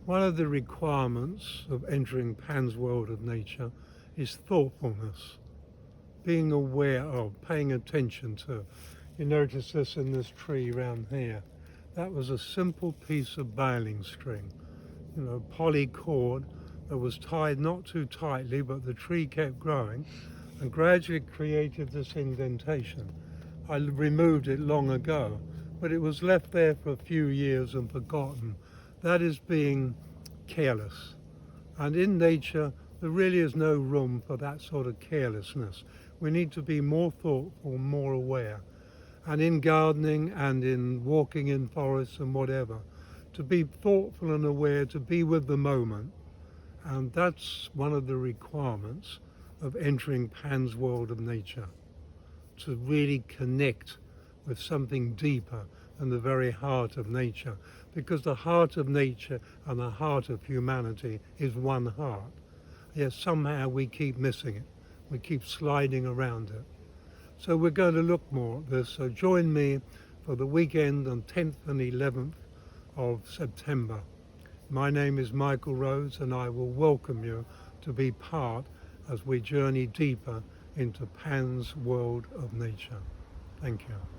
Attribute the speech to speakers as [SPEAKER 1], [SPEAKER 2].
[SPEAKER 1] One of the requirements of entering Pan's world of nature is thoughtfulness, being aware of, paying attention to. You notice this in this tree round here. That was a simple piece of baling string, poly cord that was tied not too tightly, but the tree kept growing and gradually created this indentation. I removed it long ago, but it was left there for a few years and forgotten. That is being careless. And in nature, there really is no room for that sort of carelessness. We need to be more thoughtful, more aware. And in gardening and in walking in forests and whatever, to be thoughtful and aware, to be with the moment. And that's one of the requirements of entering Pan's world of nature, to really connect with something deeper than the very heart of nature, because the heart of nature and the heart of humanity is one heart. Yet somehow we keep missing it. We keep sliding around it. So we're going to look more at this. So join me for the weekend on 10th and 11th of September. My name is Michael Rhodes, and I will welcome you to be part as we journey deeper into Pan's world of nature. Thank you.